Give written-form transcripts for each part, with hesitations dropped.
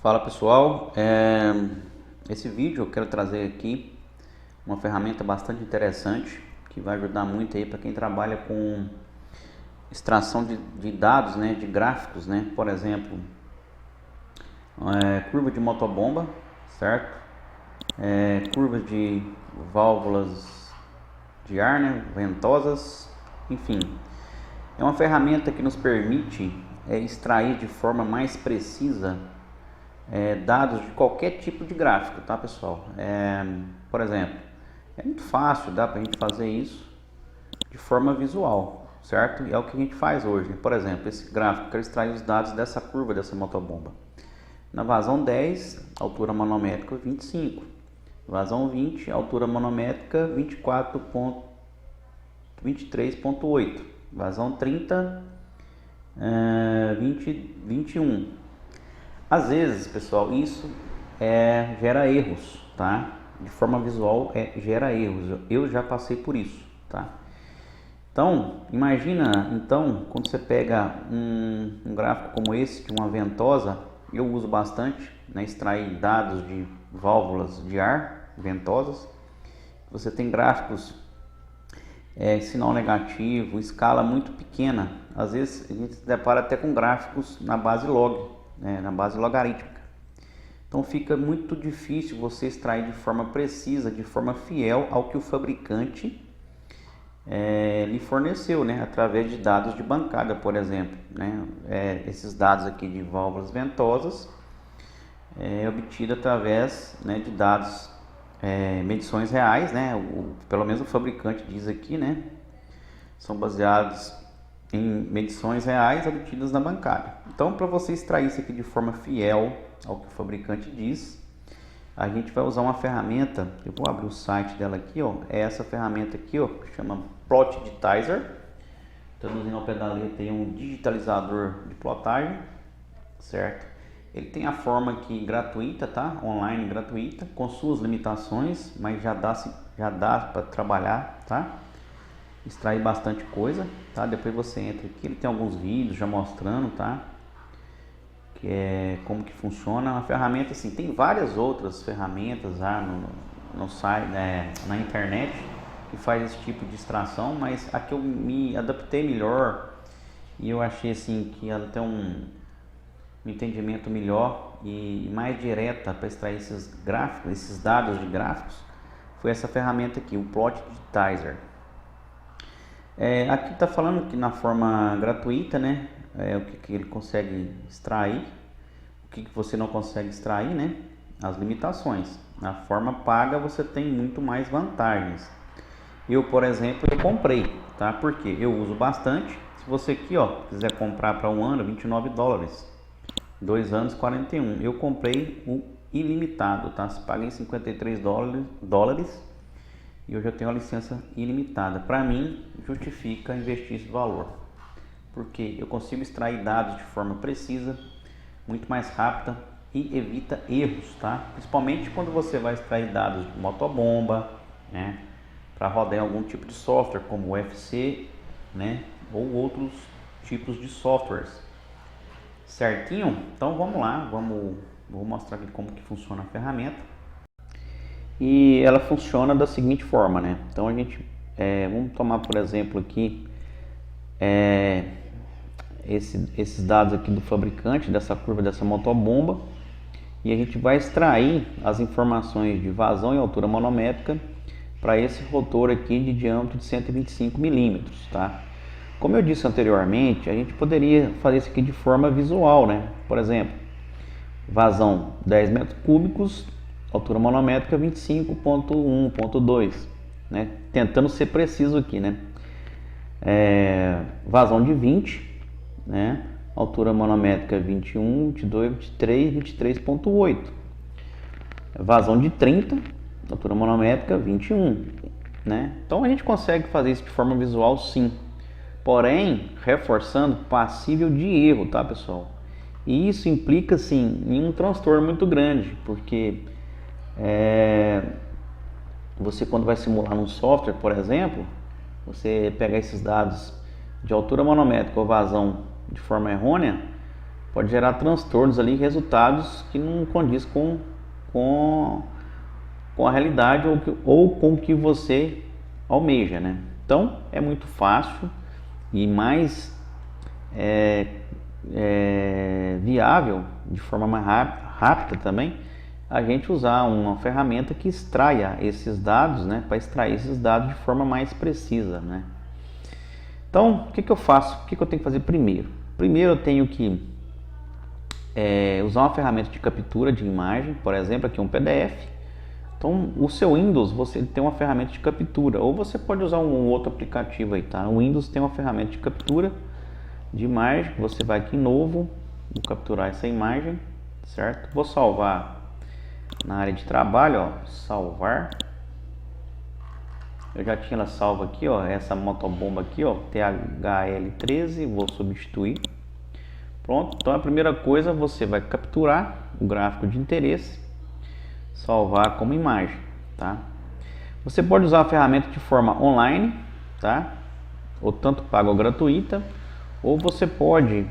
Fala pessoal, esse vídeo eu quero trazer aqui uma ferramenta bastante interessante que vai ajudar muito aí para quem trabalha com extração de dados, né, de gráficos, né, por exemplo, curva de motobomba, certo? Curvas de válvulas de ar, né, ventosas, enfim. É uma ferramenta que nos permite extrair de forma mais precisa dados de qualquer tipo de gráfico, tá pessoal? Por exemplo, é muito fácil, dá pra gente fazer isso de forma visual, certo? E é o que a gente faz hoje. Por exemplo, esse gráfico, eu quero extrair os dados dessa curva, dessa motobomba. Na vazão 10, altura manométrica 25. Vazão 20, altura manométrica 23.8. Vazão 30, 21. Às vezes, pessoal, isso gera erros, tá? De forma visual, gera erros. Eu já passei por isso, tá? Então, imagina, então, quando você pega um gráfico como esse de uma ventosa, eu uso bastante, né, extrair dados de válvulas de ar ventosas. Você tem gráficos sinal negativo, escala muito pequena. Às vezes a gente se depara até com gráficos na base log, né, na base logarítmica. Então fica muito difícil você extrair de forma precisa, de forma fiel ao que o fabricante lhe forneceu, né, através de dados de bancada, por exemplo, né, esses dados aqui de válvulas ventosas obtido através, né, de dados, medições reais, né, pelo menos o fabricante diz aqui, né, são baseados em medições reais obtidas na bancada. Então, para você extrair isso aqui de forma fiel ao que o fabricante diz, a gente vai usar uma ferramenta. Eu vou abrir o site dela aqui, ó. É essa ferramenta aqui, ó, que chama Plot Digitizer. Traduzindo ao pé da letra, é um digitalizador de plotagem, certo? Ele tem a forma aqui gratuita, tá? Online gratuita, com suas limitações, mas já dá para trabalhar, tá? Extrair bastante coisa, tá? Depois você entra aqui, ele tem alguns vídeos já mostrando, tá? Que é como que funciona a ferramenta. Assim, tem várias outras ferramentas lá no site, na internet, que faz esse tipo de extração, mas a que eu me adaptei melhor e eu achei assim que ela tem um entendimento melhor e mais direta para extrair esses gráficos, esses dados de gráficos, foi essa ferramenta aqui, o Plot Digitizer. Aqui está falando que na forma gratuita, né, o que ele consegue extrair, o que você não consegue extrair, né, as limitações. Na forma paga você tem muito mais vantagens. Eu, por exemplo, eu comprei, tá? Porque eu uso bastante. Se você aqui, ó, quiser comprar para um ano, $29, 2 anos, 41. Eu comprei o ilimitado, tá? Você paga em $53 e eu já tenho a licença ilimitada. Para mim, justifica investir esse valor, porque eu consigo extrair dados de forma precisa, muito mais rápida e evita erros, tá? Principalmente quando você vai extrair dados de motobomba, né? Para rodar em algum tipo de software, como o UFC, né? Ou outros tipos de softwares. Certinho? Então vamos lá, vou mostrar aqui como que funciona a ferramenta. E ela funciona da seguinte forma, né? Então a gente, vamos tomar por exemplo aqui esses dados aqui do fabricante dessa curva dessa motobomba, e a gente vai extrair as informações de vazão e altura manométrica para esse rotor aqui de diâmetro de 125 milímetros, tá? Como eu disse anteriormente, a gente poderia fazer isso aqui de forma visual, né? Por exemplo, vazão 10 metros cúbicos, altura manométrica 25.1.2, né? Tentando ser preciso aqui, né? Vazão de 20, né? Altura manométrica 21, 22, 23, 23.8. Vazão de 30, altura manométrica 21, né? Então a gente consegue fazer isso de forma visual, sim. Porém, reforçando, passível de erro, tá, pessoal? E isso implica, sim, em um transtorno muito grande, porque você, quando vai simular num software, por exemplo, você pega esses dados de altura manométrica ou vazão de forma errônea, pode gerar transtornos ali, resultados que não condiz com, com a realidade ou com o que você almeja, né? Então é muito fácil e mais viável, de forma mais rápida também, a gente usar uma ferramenta que extraia esses dados, né? Para extrair esses dados de forma mais precisa, né? Então, o que eu faço? O que eu tenho que fazer primeiro? Primeiro eu tenho que usar uma ferramenta de captura de imagem, por exemplo, aqui um PDF. Então, o seu Windows, você tem uma ferramenta de captura, ou você pode usar um outro aplicativo aí, tá? O Windows tem uma ferramenta de captura de imagem. Você vai aqui em novo, vou capturar essa imagem, certo? Vou salvar na área de trabalho, ó, salvar. Eu já tinha ela salva aqui, ó, essa motobomba aqui, ó, THL13, vou substituir. Pronto, então a primeira coisa, você vai capturar o gráfico de interesse, salvar como imagem, tá? Você pode usar a ferramenta de forma online, tá? Ou tanto paga ou gratuita, ou você pode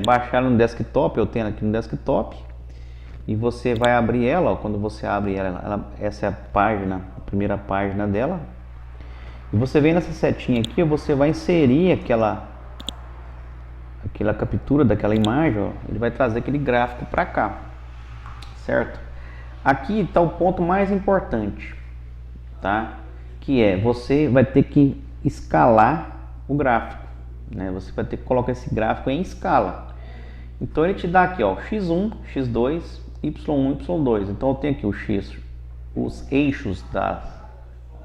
baixar no desktop. Eu tenho aqui no desktop, e você vai abrir ela, ó, quando você abre ela, essa é a página, a primeira página dela, e você vem nessa setinha aqui, você vai inserir aquela captura daquela imagem, ó, ele vai trazer aquele gráfico para cá, certo? Aqui está o ponto mais importante, tá? Que é, você vai ter que escalar o gráfico, né? Você vai ter que colocar esse gráfico em escala. Então ele te dá aqui, ó, x1, x2, y1, y2. Então eu tenho aqui o x, os eixos da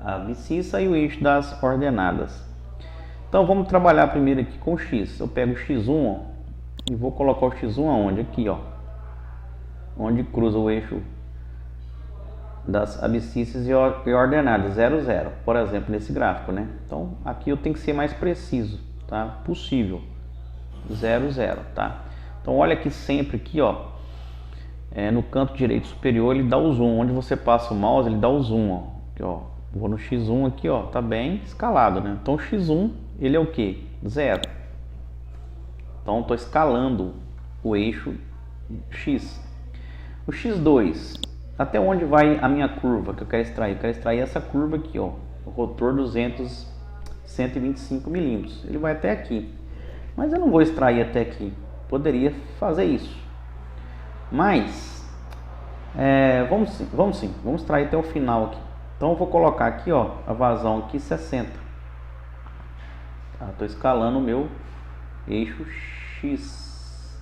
abscissa e o eixo das ordenadas. Então vamos trabalhar primeiro aqui com o x. Eu pego o x1, ó, e vou colocar o x1 aonde? Aqui, ó, onde cruza o eixo das abscissas e ordenadas, 0, 0, por exemplo, nesse gráfico, né? Então aqui eu tenho que ser mais preciso, tá? Possível, 0, 0, tá? Então olha aqui sempre aqui, ó, no canto direito superior ele dá o zoom, onde você passa o mouse ele dá o zoom, ó, aqui, ó. Vou no x1 aqui, ó, tá bem escalado, né? Então o x1 ele é o que? 0. Então estou escalando o eixo x. O x2, até onde vai a minha curva que eu quero extrair? Eu quero extrair essa curva aqui, ó, o rotor 125 milímetros. Ele vai até aqui, mas eu não vou extrair até aqui. Poderia fazer isso, mas vamos extrair até o final aqui. Então eu vou colocar aqui, ó, a vazão aqui 60. Estou escalando o meu eixo x.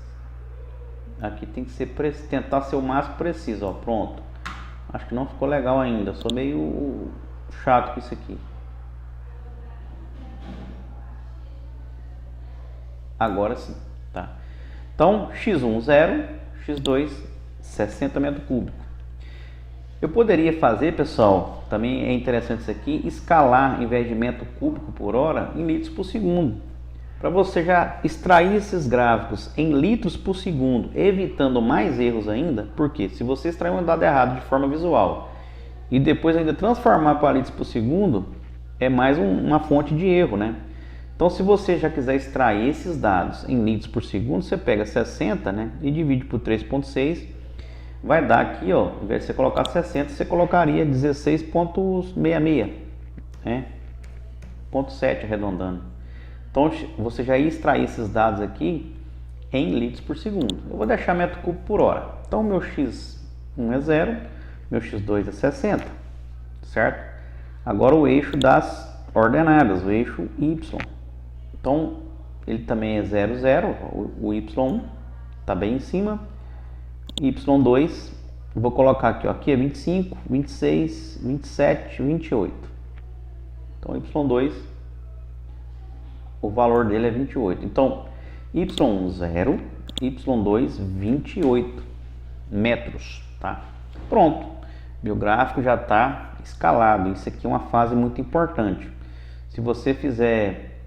Aqui tem que ser tentar ser o máximo preciso, ó. Pronto. Acho que não ficou legal ainda. Sou meio chato com isso aqui. Agora sim, tá? Então x1 0, x2 60 metros cúbicos. Eu poderia fazer, pessoal, também é interessante isso aqui, escalar em vez de metro cúbico por hora em litros por segundo, para você já extrair esses gráficos em litros por segundo, evitando mais erros ainda. Porque se você extrair um dado errado de forma visual e depois ainda transformar para litros por segundo, é mais uma fonte de erro, né? Então se você já quiser extrair esses dados em litros por segundo, você pega 60, né, e divide por 3,6, vai dar aqui, ó, ao invés de você colocar 60, você colocaria 16,66, né? 0,7 arredondando. Então você já ia extrair esses dados aqui em litros por segundo. Eu vou deixar metro cúbico por hora. Então meu x1 é 0, meu x2 é 60, certo? Agora o eixo das ordenadas, o eixo y. Então ele também é 0, 0, o y1 está bem em cima. Y2, vou colocar aqui, ó, aqui é 25, 26, 27, 28. Então Y2, o valor dele é 28. Então Y1 0, Y2 28 metros, tá? Pronto, meu gráfico já está escalado. Isso aqui é uma fase muito importante. Se você fizer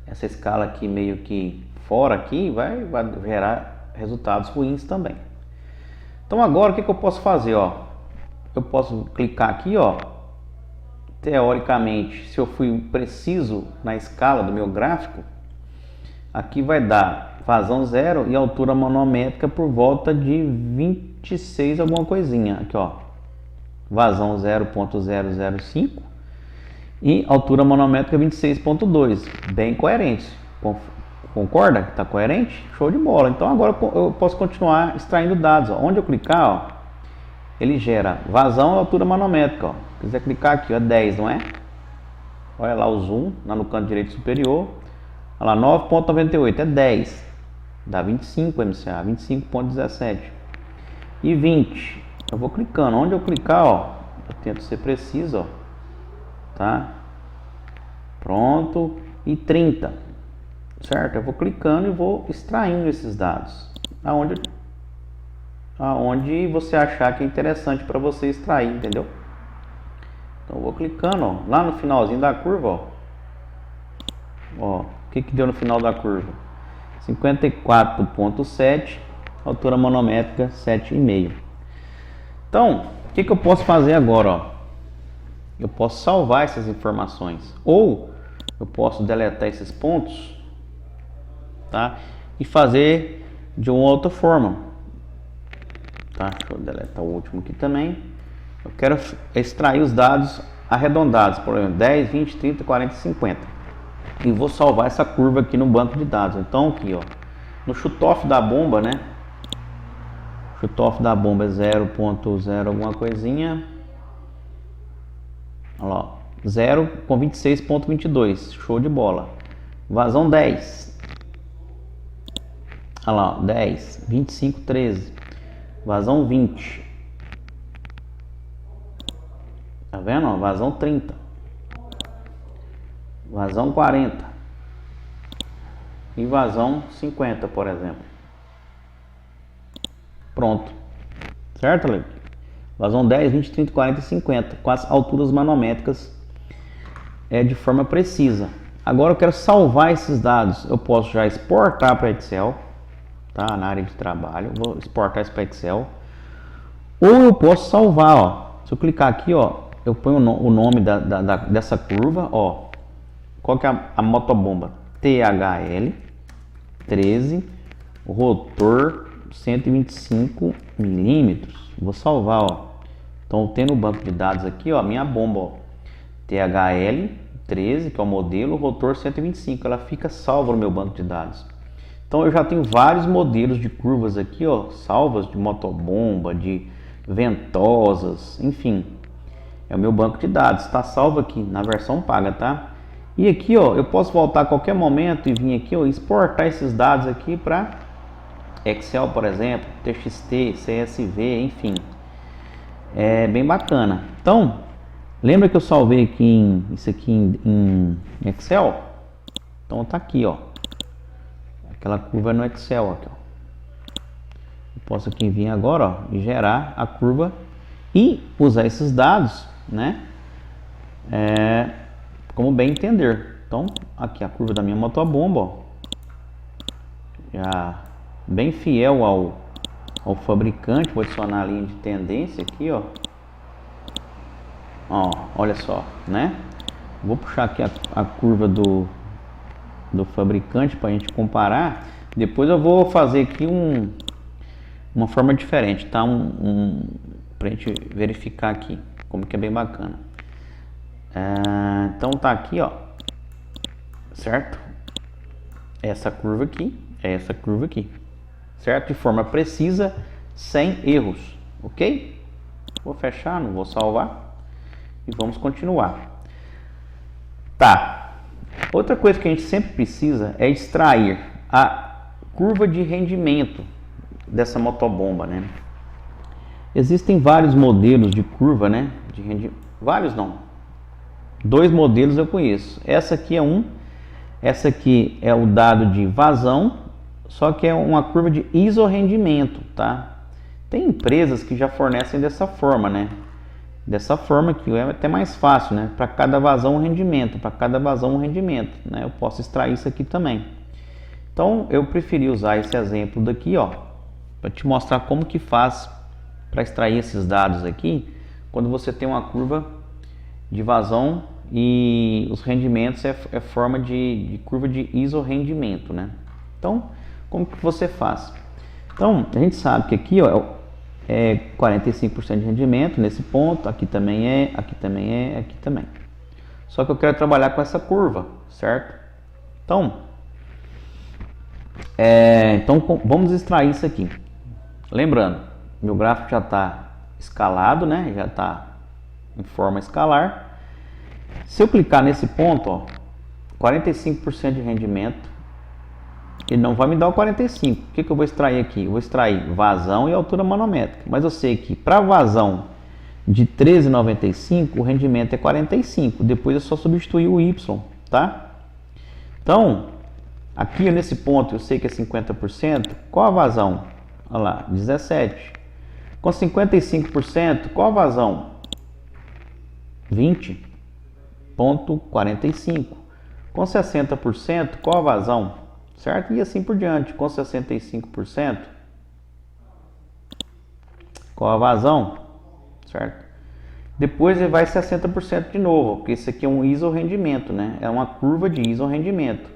essa escala aqui meio que fora aqui, vai gerar resultados ruins também. Então agora o que eu posso fazer, ó? Eu posso clicar aqui, ó. Teoricamente, se eu fui preciso na escala do meu gráfico, aqui vai dar vazão 0 e altura manométrica por volta de 26 alguma coisinha. Aqui, ó, vazão 0.005 e altura manométrica 26.2, bem coerente. Concorda que está coerente? Show de bola. Então agora eu posso continuar extraindo dados. Ó. Onde eu clicar, ó, ele gera vazão e altura manométrica. Ó. Se quiser clicar aqui, ó, 10, não é? Olha lá o zoom, lá no canto direito superior. Olha lá, 9.98 é 10. Dá 25 MCA, 25.17. E 20. Eu vou clicando. Onde eu clicar, ó, eu tento ser preciso, ó. Tá? Pronto. E 30. Certo? Eu vou clicando e vou extraindo esses dados. Aonde você achar que é interessante para você extrair, entendeu? Então eu vou clicando, ó, lá no finalzinho da curva, ó. Ó, o que deu no final da curva? 54.7, altura manométrica 7,5. Então, o que eu posso fazer agora, ó? Eu posso salvar essas informações ou eu posso deletar esses pontos, tá? E fazer de uma outra forma, tá? Deixa eu deletar o último aqui também. Eu quero extrair os dados arredondados, por exemplo, 10, 20, 30, 40 e 50. E vou salvar essa curva aqui no banco de dados. Então aqui, ó, no shutoff da bomba, né? Shutoff da bomba é 0.0 alguma coisinha. Olha lá, 0 com 26.22, show de bola. Vazão 10. Olha lá, 10, 25, 13. Vazão 20. Tá vendo? Ó, vazão 30. Vazão 40. E vazão 50, por exemplo. Pronto. Certo, Leandro? Vazão 10, 20, 30, 40 e 50. Com as alturas manométricas de forma precisa. Agora eu quero salvar esses dados. Eu posso já exportar para Excel. Tá? Na área de trabalho. Vou exportar isso para Excel. Ou eu posso salvar, ó. Se eu clicar aqui, ó, eu ponho o nome dessa curva, ó. Qual que é a motobomba? THL 13, rotor 125 milímetros. Vou salvar, ó. Então tem no banco de dados aqui, ó, minha bomba, ó. THL 13, que é o modelo, rotor 125. Ela fica salva no meu banco de dados. Então eu já tenho vários modelos de curvas aqui, ó, salvas de motobomba, de ventosas, enfim. É o meu banco de dados, está salvo aqui na versão paga, tá? E aqui, ó, eu posso voltar a qualquer momento e vir aqui, ó, exportar esses dados aqui para Excel, por exemplo, TXT, CSV, enfim. É bem bacana. Então, lembra que eu salvei aqui isso aqui em Excel? Então tá aqui, ó. Aquela curva no Excel aqui, ó. Eu posso aqui vir agora, ó, e gerar a curva e usar esses dados, né? Como bem entender. Então, aqui a curva da minha motobomba, ó, já bem fiel ao fabricante. Vou adicionar a linha de tendência aqui, ó. Ó, olha só, né? Vou puxar aqui a curva do fabricante para a gente comparar. Depois eu vou fazer aqui uma forma diferente, tá? Para a gente verificar aqui como que é bem bacana. Então tá aqui, ó, certo? Essa curva aqui, essa curva aqui, certo? De forma precisa, sem erros, ok? Vou fechar, não vou salvar e vamos continuar. Tá. Outra coisa que a gente sempre precisa é extrair a curva de rendimento dessa motobomba, né? Existem vários modelos de curva, né? De rendimento. Vários não. 2 modelos eu conheço. Essa aqui é essa aqui é o dado de vazão, só que é uma curva de isorrendimento, tá? Tem empresas que já fornecem dessa forma, né? Dessa forma que é até mais fácil, né? Para cada vazão um rendimento, para cada vazão um rendimento, né? Eu posso extrair isso aqui também. Então eu preferi usar esse exemplo daqui, ó, para te mostrar como que faz para extrair esses dados aqui, quando você tem uma curva de vazão e os rendimentos é forma de curva de isorrendimento, né? Então como que você faz? Então, a gente sabe que aqui, ó, é 45% de rendimento nesse ponto, aqui também é, aqui também é, aqui também. Só que eu quero trabalhar com essa curva, certo? Então, vamos extrair isso aqui. Lembrando, meu gráfico já está escalado, né? Já está em forma escalar. Se eu clicar nesse ponto, ó, 45% de rendimento, ele não vai me dar o 45. O que eu vou extrair aqui? Eu vou extrair vazão e altura manométrica. Mas eu sei que para vazão de 13,95 o rendimento é 45. Depois é só substituir o Y, tá? Então, aqui nesse ponto eu sei que é 50%. Qual a vazão? Olha lá, 17. Com 55%, qual a vazão? 20,45. Com 60%, qual a vazão? Certo? E assim por diante. Com 65%, qual a vazão? Certo? Depois ele vai 60% de novo, porque isso aqui é um isorrendimento, né? É uma curva de isorrendimento.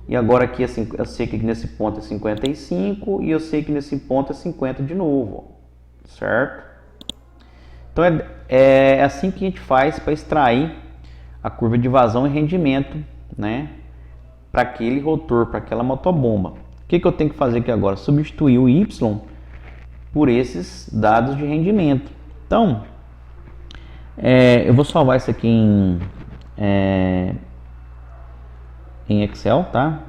E agora aqui assim, eu sei que nesse ponto é 55 e eu sei que nesse ponto é 50 de novo, certo? Então é assim que a gente faz para extrair a curva de vazão e rendimento, né? Para aquele rotor, para aquela motobomba. O que eu tenho que fazer aqui agora? Substituir o Y por esses dados de rendimento. Então, eu vou salvar isso aqui em Excel, tá?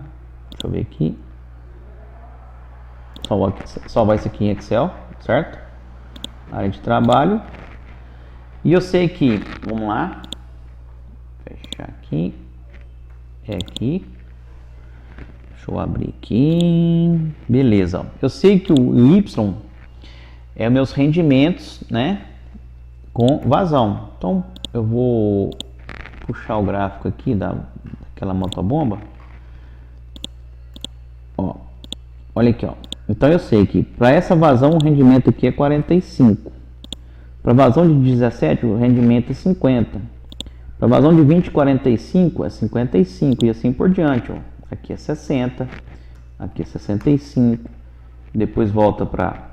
Deixa eu ver aqui. Salvar isso aqui em Excel, certo? Área de trabalho. E eu sei que, vamos lá, fechar aqui, é aqui. Deixa eu abrir aqui. Beleza. Eu sei que o Y é meus rendimentos, né? Com vazão. Então eu vou puxar o gráfico aqui daquela motobomba. Ó, olha aqui, ó. Então eu sei que para essa vazão o rendimento aqui é 45. Para vazão de 17 o rendimento é 50. Para vazão de 20 45 é 55 e assim por diante, ó. Aqui é 60, aqui é 65, depois volta para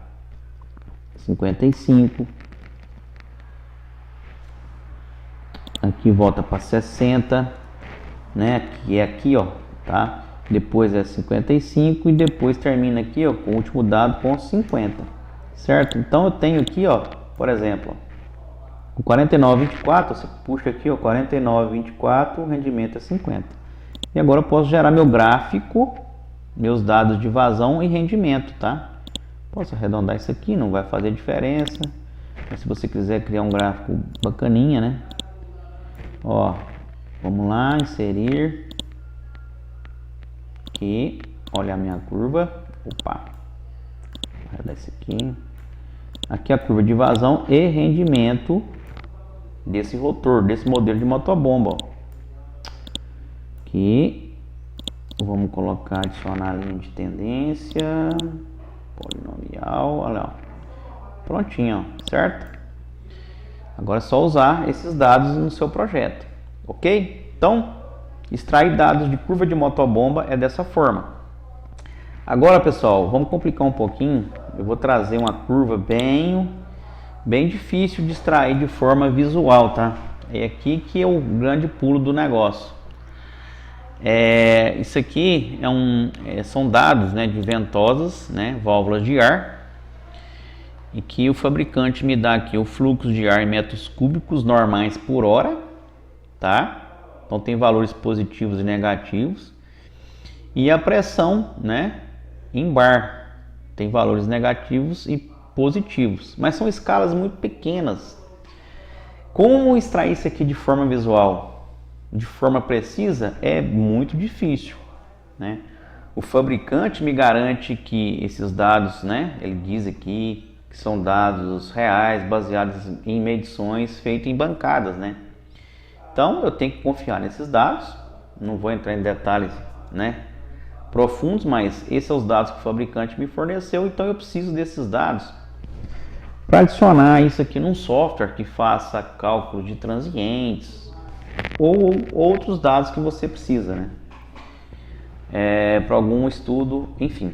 55, aqui volta para 60, né? Aqui é aqui, ó, tá? Depois é 55 e depois termina aqui, ó, com o último dado com 50, certo? Então eu tenho aqui, ó, por exemplo, o 49,24, você puxa aqui, ó, 49,24, o rendimento é 50. E agora eu posso gerar meu gráfico, meus dados de vazão e rendimento, tá? Posso arredondar isso aqui, não vai fazer diferença. Mas se você quiser criar um gráfico bacaninha, né? Ó, vamos lá, inserir. Aqui, olha a minha curva. Opa, vou arredondar isso aqui. Aqui a curva de vazão e rendimento desse rotor, desse modelo de motobomba, ó. Aqui, vamos colocar, adicionar a linha de tendência, polinomial, olha lá, prontinho, ó, certo? Agora é só usar esses dados no seu projeto, ok? Então, extrair dados de curva de motobomba é dessa forma. Agora, pessoal, vamos complicar um pouquinho. Eu vou trazer uma curva bem difícil de extrair de forma visual, tá? É aqui que é o grande pulo do negócio. Isso aqui são dados, né, de ventosas, né, válvulas de ar, e que o fabricante me dá aqui o fluxo de ar em metros cúbicos normais por hora, tá? Então tem valores positivos e negativos, e a pressão, né, em bar tem valores negativos e positivos, mas são escalas muito pequenas. Como extrair isso aqui de forma visual? De forma precisa é muito difícil, né? O fabricante me garante que esses dados, né, ele diz aqui que são dados reais baseados em medições feitas em bancadas, né? Então eu tenho que confiar nesses dados. Não vou entrar em detalhes, né, profundos, mas esses são os dados que o fabricante me forneceu, então eu preciso desses dados para adicionar isso aqui num software que faça cálculo de transientes ou outros dados que você precisa, né? para algum estudo, enfim.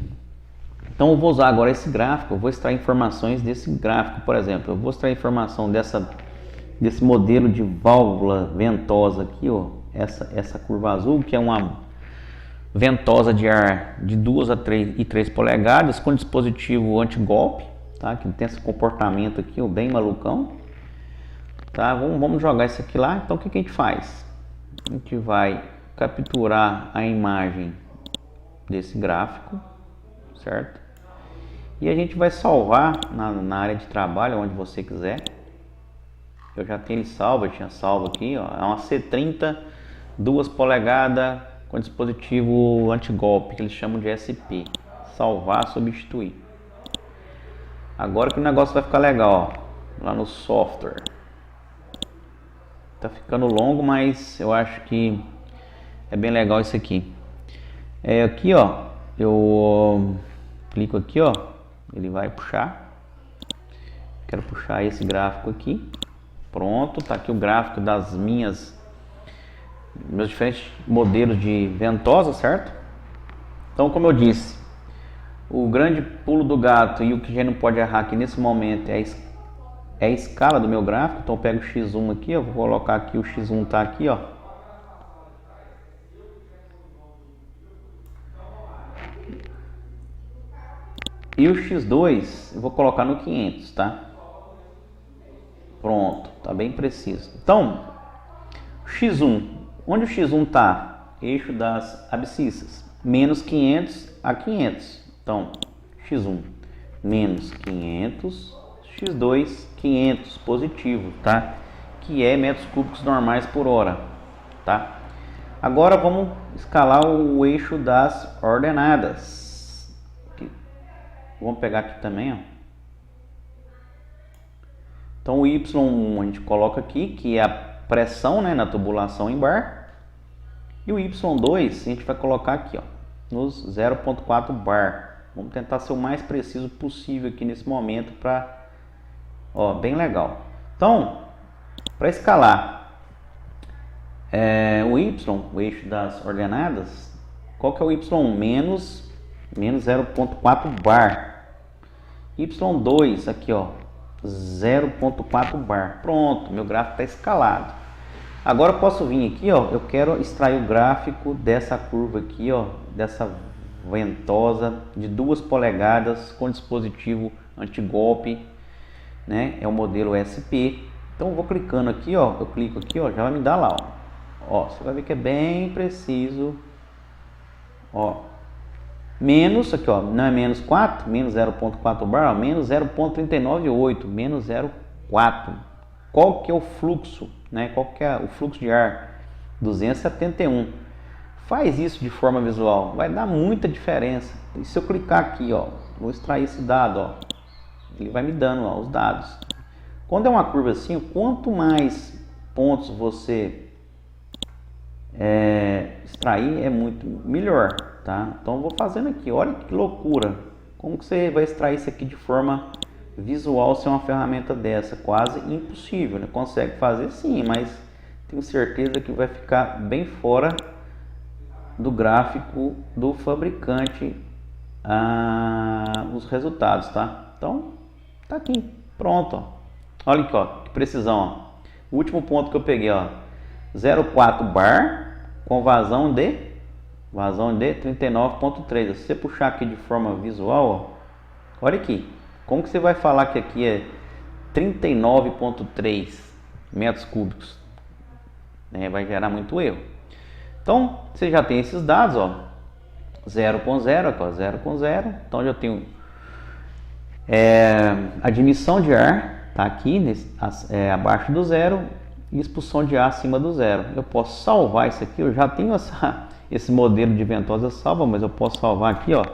Então eu vou usar agora esse gráfico, eu vou extrair informações desse gráfico, por exemplo, eu vou extrair informação desse modelo de válvula ventosa aqui, ó, essa curva azul, que é uma ventosa de ar de 2 a 3 polegadas com dispositivo anti-golpe, tá? Que tem esse comportamento aqui, ó, bem malucão, tá? Vamos jogar isso aqui lá. Então o que a gente faz? A gente vai capturar a imagem desse gráfico, certo? E a gente vai salvar na área de trabalho, onde você quiser. Eu já tenho ele salvo, eu tinha salvo aqui, ó. É uma C30 2 polegadas com dispositivo anti-golpe, que eles chamam de SP. Salvar, substituir. Agora que o negócio vai ficar legal, ó, lá no software. Tá ficando longo, mas eu acho que é bem legal isso aqui. Aqui, ó, eu clico aqui, ó, ele vai puxar. Quero puxar esse gráfico aqui. Pronto, tá aqui o gráfico das meus diferentes modelos de ventosa, certo? Então, como eu disse, o grande pulo do gato e o que a gente não pode errar aqui nesse momento é a escala do meu gráfico. Então eu pego o X1 aqui, ó, vou colocar aqui, o X1 tá aqui, ó. E o X2 eu vou colocar no 500, tá? Pronto, tá bem preciso. Então, X1, onde o X1 tá? Eixo das abscissas, menos 500 a 500. Então, X1 menos 500, X2 500 positivo, tá? Que é metros cúbicos normais por hora, tá? Agora vamos escalar o eixo das ordenadas. Aqui. Vamos pegar aqui também, ó. Então o Y1 a gente coloca aqui, que é a pressão, né, na tubulação em bar. E o Y2 a gente vai colocar aqui, ó, nos 0,4 bar. Vamos tentar ser o mais preciso possível aqui nesse momento para, ó, bem legal. Então, para escalar o Y, o eixo das ordenadas, qual que é o Y1? Menos 0,4 bar. Y2 aqui, ó, 0,4 bar. Pronto, meu gráfico está escalado. Agora eu posso vir aqui, ó, eu quero extrair o gráfico dessa curva aqui, ó, dessa ventosa de 2 polegadas com dispositivo anti-golpe, né? É o modelo SP. Então eu vou clicando aqui, ó, eu clico aqui, ó, já vai me dar lá, ó. Ó, você vai ver que é bem preciso, ó. Menos, aqui ó, não é menos 4, menos 0,4 bar, ó, menos 0,398, menos 0,4. Qual que é o fluxo, né? Qual que é o fluxo de ar? 271. Faz isso de forma visual, vai dar muita diferença. E se eu clicar aqui, ó, vou extrair esse dado, ó, ele vai me dando, ó, os dados. Quando é uma curva assim, quanto mais pontos você extrair, é muito melhor. Tá? Então eu vou fazendo aqui, olha que loucura, como que você vai extrair isso aqui de forma visual sem uma ferramenta dessa? Quase impossível, né? Consegue fazer sim, mas tenho certeza que vai ficar bem fora do gráfico do fabricante os resultados, tá? Então tá aqui, pronto, ó. Olha aqui, ó, que precisão, ó. O último ponto que eu peguei, ó, 0,4 bar com vazão de 39,3. Se você puxar aqui de forma visual, ó, olha aqui, como que você vai falar que aqui é 39,3 metros cúbicos, né? Vai gerar muito erro. Então você já tem esses dados, ó, 0 com 0, aqui, ó, 0 com 0. Então eu já tenho a admissão de ar, tá aqui abaixo do zero, e expulsão de ar acima do zero. Eu posso salvar isso aqui, eu já tenho esse modelo de ventosa salva, mas eu posso salvar aqui, ó,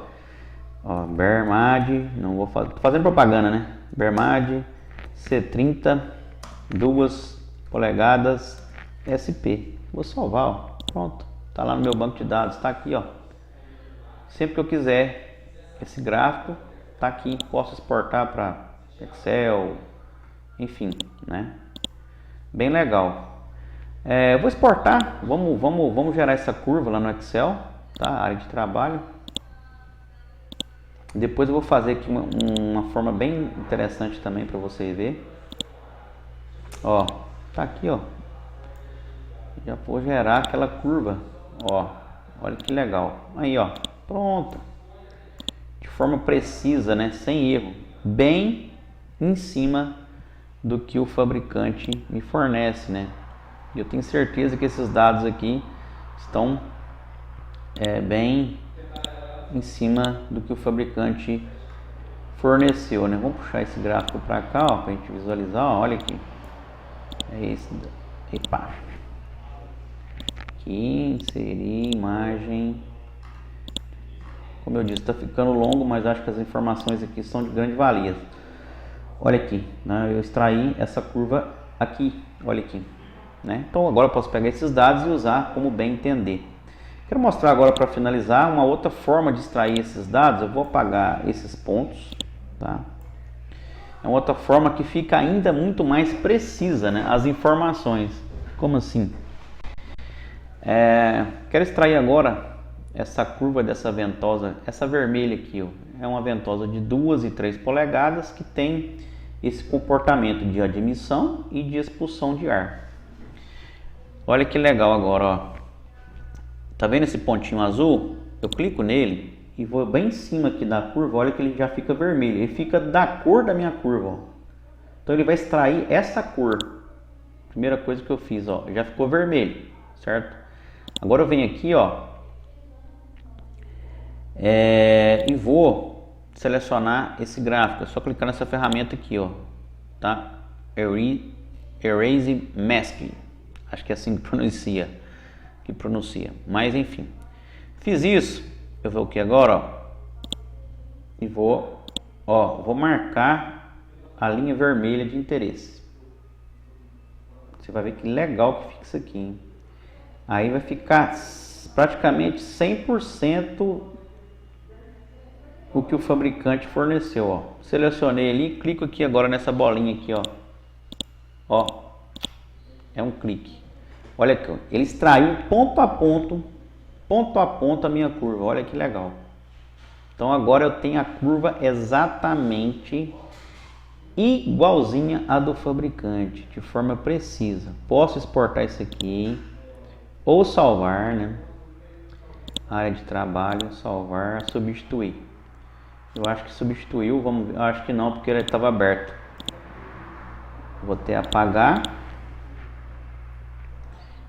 Bermad, não vou fazer, tô fazendo propaganda, né? Bermad C30 2 polegadas SP. Vou salvar, ó, pronto, tá lá no meu banco de dados, tá aqui, ó. Sempre que eu quiser esse gráfico, tá aqui, posso exportar para Excel, enfim, né? Bem legal. Eu vou exportar, vamos gerar essa curva lá no Excel. tá? Área de trabalho. Depois eu vou fazer aqui uma forma bem interessante também para você ver. Ó, tá aqui, ó. Já vou gerar aquela curva, ó. Olha que legal. Aí, ó, pronto. De forma precisa, né? Sem erro. Bem em cima do que o fabricante me fornece, né? Eu tenho certeza que esses dados aqui estão bem em cima do que o fabricante forneceu, né? Vamos puxar esse gráfico para cá, ó, para a gente visualizar, ó, olha aqui. É esse. Epa. Aqui, inserir imagem. Como eu disse, está ficando longo, mas acho que as informações aqui são de grande valia. Olha aqui, né? Eu extraí essa curva aqui, olha aqui, né? Então agora eu posso pegar esses dados e usar como bem entender. Quero mostrar agora, para finalizar, uma outra forma de extrair esses dados. Eu vou apagar esses pontos, tá? É uma outra forma que fica ainda muito mais precisa, né? As informações. Como assim? Quero extrair agora essa curva dessa ventosa, essa vermelha aqui, ó. É uma ventosa de 2 e 3 polegadas que tem esse comportamento de admissão e de expulsão de ar. Olha que legal agora, ó. Tá vendo esse pontinho azul? Eu clico nele e vou bem em cima aqui da curva. Olha que ele já fica vermelho. Ele fica da cor da minha curva, ó. Então ele vai extrair essa cor. Primeira coisa que eu fiz, ó, já ficou vermelho, certo? Agora eu venho aqui, ó, e vou selecionar esse gráfico. É só clicar nessa ferramenta aqui, ó, tá? Erase Mask. Acho que é assim que pronuncia. Mas enfim, fiz isso. Eu vou aqui agora, ó, e vou marcar a linha vermelha de interesse. Você vai ver que legal que fica isso aqui, hein? Aí vai ficar praticamente 100% o que o fabricante forneceu, ó. Selecionei ali, clico aqui agora nessa bolinha aqui, ó. Ó, é um clique. Olha aqui, ó. Ele extraiu ponto a ponto a minha curva. Olha que legal. Então agora eu tenho a curva exatamente igualzinha à do fabricante, de forma precisa. Posso exportar isso aqui ou salvar, né? Área de trabalho, salvar, substituir. Eu acho que substituiu, vamos ver. Eu acho que não, porque ele estava aberto. Vou até apagar.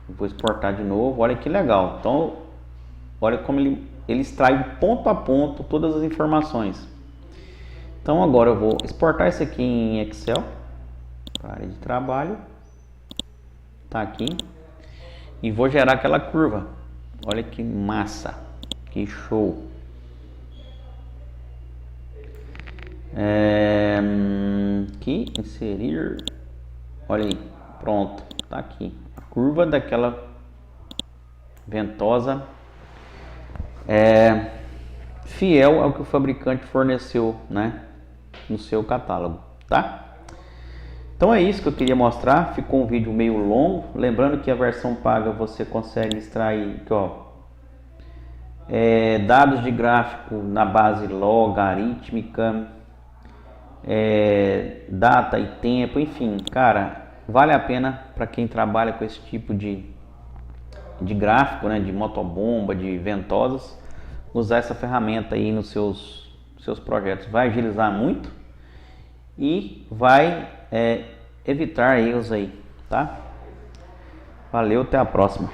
Vou exportar de novo. Olha que legal. Então, olha como ele extrai ponto a ponto todas as informações. Então agora eu vou exportar isso aqui em Excel, para área de trabalho, tá aqui, e vou gerar aquela curva. Olha que massa, que show. Aqui, inserir, olha aí, pronto, tá aqui, a curva daquela ventosa fiel ao que o fabricante forneceu, né, no seu catálogo, tá? Então é isso que eu queria mostrar. Ficou um vídeo meio longo, lembrando que a versão paga você consegue extrair aqui, ó, dados de gráfico na base logarítmica, data e tempo, enfim, cara, vale a pena para quem trabalha com esse tipo de gráfico, né, de motobomba, de ventosas, usar essa ferramenta aí nos seus projetos. Vai agilizar muito e vai evitar erros aí, tá? Valeu, até a próxima.